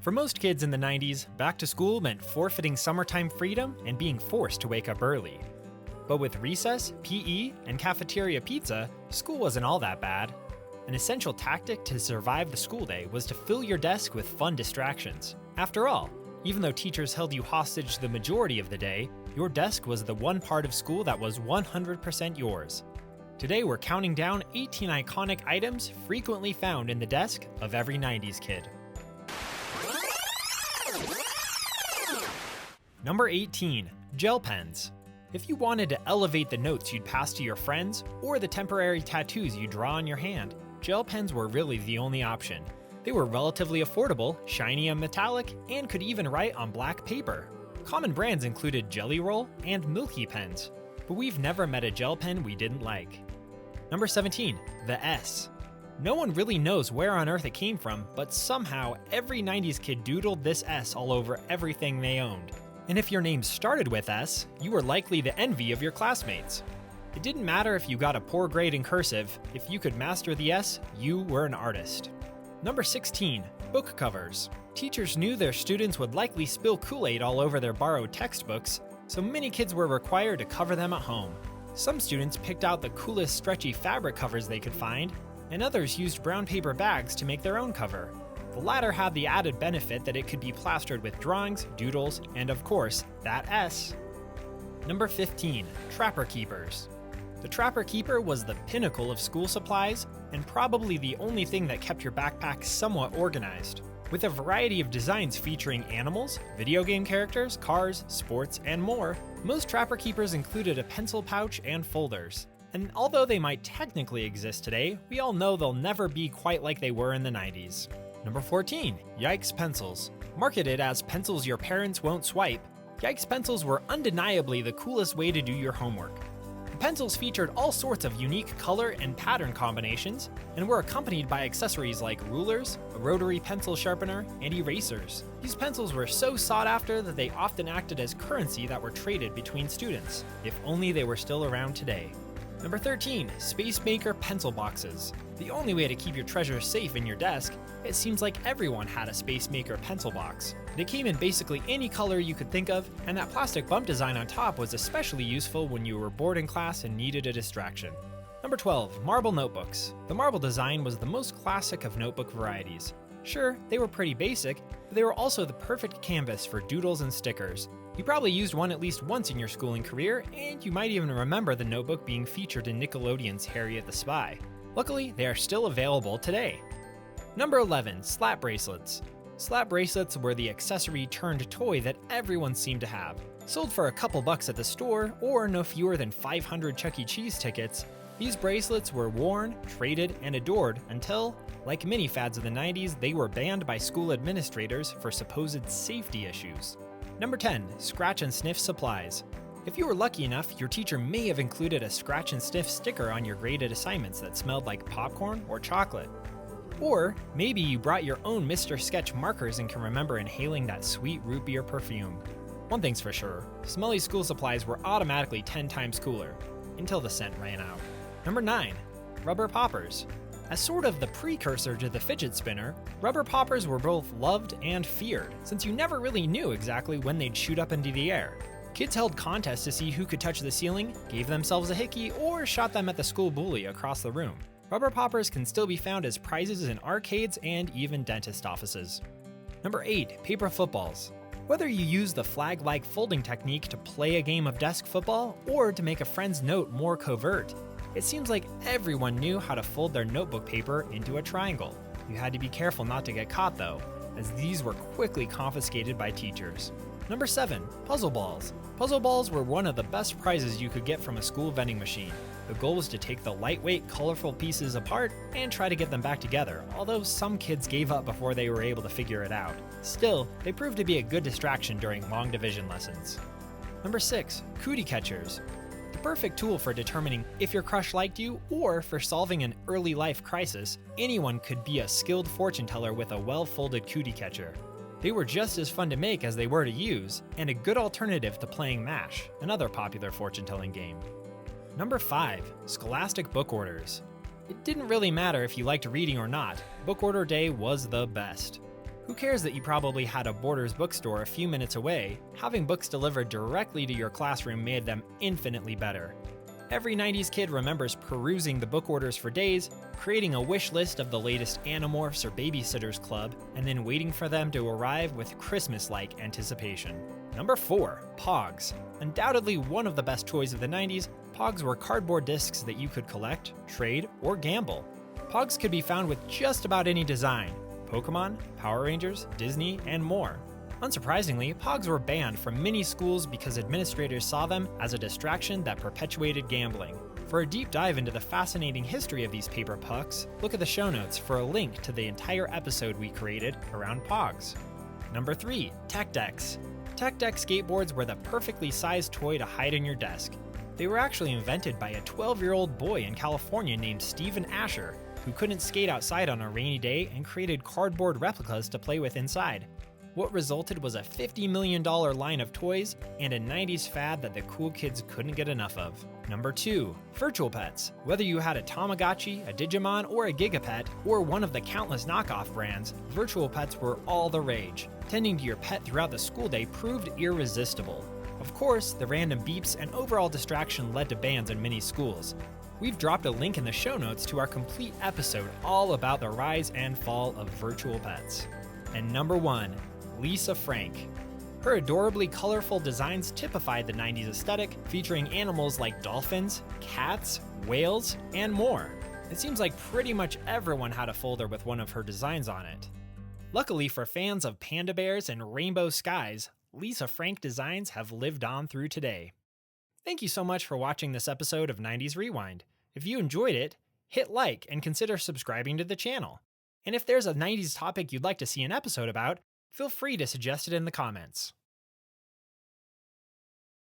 For most kids in the 90s, back to school meant forfeiting summertime freedom and being forced to wake up early. But with recess, PE, and cafeteria pizza, school wasn't all that bad. An essential tactic to survive the school day was to fill your desk with fun distractions. After all, even though teachers held you hostage the majority of the day, your desk was the one part of school that was 100% yours. Today we're counting down 18 iconic items frequently found in the desk of every 90s kid. Number 18. Gel pens. If you wanted to elevate the notes you'd pass to your friends, or the temporary tattoos you draw on your hand, gel pens were really the only option. They were relatively affordable, shiny and metallic, and could even write on black paper. Common brands included Jelly Roll and Milky pens, but we've never met a gel pen we didn't like. Number 17. The S. No one really knows where on earth it came from, but somehow every 90s kid doodled this S all over everything they owned. And if your name started with S, you were likely the envy of your classmates. It didn't matter if you got a poor grade in cursive, if you could master the S, you were an artist. Number 16. Book covers. Teachers knew their students would likely spill Kool-Aid all over their borrowed textbooks, so many kids were required to cover them at home. Some students picked out the coolest stretchy fabric covers they could find, and others used brown paper bags to make their own cover. The latter had the added benefit that it could be plastered with drawings, doodles, and of course, that S. Number 15. Trapper Keepers. The Trapper Keeper was the pinnacle of school supplies, and probably the only thing that kept your backpack somewhat organized. With a variety of designs featuring animals, video game characters, cars, sports, and more, most Trapper Keepers included a pencil pouch and folders. And although they might technically exist today, we all know they'll never be quite like they were in the 90s. Number 14. Yikes Pencils. Marketed as pencils your parents won't swipe, Yikes Pencils were undeniably the coolest way to do your homework. The pencils featured all sorts of unique color and pattern combinations, and were accompanied by accessories like rulers, a rotary pencil sharpener, and erasers. These pencils were so sought after that they often acted as currency that were traded between students, if only they were still around today. Number 13. Spacemaker pencil boxes. The only way to keep your treasures safe in your desk, it seems like everyone had a Spacemaker pencil box. They came in basically any color you could think of, and that plastic bump design on top was especially useful when you were bored in class and needed a distraction. Number 12. Marble notebooks. The marble design was the most classic of notebook varieties. Sure, they were pretty basic, but they were also the perfect canvas for doodles and stickers. You probably used one at least once in your schooling career, and you might even remember the notebook being featured in Nickelodeon's Harriet the Spy. Luckily, they are still available today. Number 11. Slat bracelets. Slat bracelets were the accessory turned toy that everyone seemed to have. Sold for a couple bucks at the store, or no fewer than 500 Chuck E. Cheese tickets, these bracelets were worn, traded, and adored until, like many fads of the 90s, they were banned by school administrators for supposed safety issues. Number 10. Scratch and sniff supplies. If you were lucky enough, your teacher may have included a scratch and sniff sticker on your graded assignments that smelled like popcorn or chocolate. Or maybe you brought your own Mr. Sketch markers and can remember inhaling that sweet root beer perfume. One thing's for sure, smelly school supplies were automatically 10 times cooler, until the scent ran out. Number 9. Rubber poppers. As sort of the precursor to the fidget spinner, rubber poppers were both loved and feared, since you never really knew exactly when they'd shoot up into the air. Kids held contests to see who could touch the ceiling, gave themselves a hickey, or shot them at the school bully across the room. Rubber poppers can still be found as prizes in arcades and even dentist offices. Number 8. Paper footballs. Whether you use the flag-like folding technique to play a game of desk football or to make a friend's note more covert, it seems like everyone knew how to fold their notebook paper into a triangle. You had to be careful not to get caught though, as these were quickly confiscated by teachers. Number 7. Puzzle balls. Puzzle balls were one of the best prizes you could get from a school vending machine. The goal was to take the lightweight, colorful pieces apart and try to get them back together, although some kids gave up before they were able to figure it out. Still, they proved to be a good distraction during long division lessons. Number 6. Cootie catchers. The perfect tool for determining if your crush liked you or for solving an early life crisis, anyone could be a skilled fortune teller with a well-folded cootie catcher. They were just as fun to make as they were to use, and a good alternative to playing MASH, another popular fortune-telling game. Number 5. Scholastic book orders. It didn't really matter if you liked reading or not, book order day was the best. Who cares that you probably had a Borders bookstore a few minutes away? Having books delivered directly to your classroom made them infinitely better. Every 90s kid remembers perusing the book orders for days, creating a wish list of the latest Animorphs or Babysitters Club, and then waiting for them to arrive with Christmas-like anticipation. Number 4. Pogs. Undoubtedly one of the best toys of the 90s, Pogs were cardboard discs that you could collect, trade, or gamble. Pogs could be found with just about any design: Pokemon, Power Rangers, Disney, and more. Unsurprisingly, Pogs were banned from many schools because administrators saw them as a distraction that perpetuated gambling. For a deep dive into the fascinating history of these paper pucks, look at the show notes for a link to the entire episode we created around Pogs. Number 3. Tech Decks. Tech Deck skateboards were the perfectly sized toy to hide in your desk. They were actually invented by a 12-year-old boy in California named Stephen Asher, who couldn't skate outside on a rainy day and created cardboard replicas to play with inside. What resulted was a $50 million line of toys and a 90s fad that the cool kids couldn't get enough of. Number 2. Virtual pets. Whether you had a Tamagotchi, a Digimon, or a Gigapet, or one of the countless knockoff brands, virtual pets were all the rage. Tending to your pet throughout the school day proved irresistible. Of course, the random beeps and overall distraction led to bans in many schools. We've dropped a link in the show notes to our complete episode all about the rise and fall of virtual pets. And number 1. Lisa Frank. Her adorably colorful designs typified the 90s aesthetic, featuring animals like dolphins, cats, whales, and more. It seems like pretty much everyone had a folder with one of her designs on it. Luckily for fans of panda bears and rainbow skies, Lisa Frank designs have lived on through today. Thank you so much for watching this episode of 90s Rewind. If you enjoyed it, hit like and consider subscribing to the channel. And if there's a 90s topic you'd like to see an episode about, feel free to suggest it in the comments.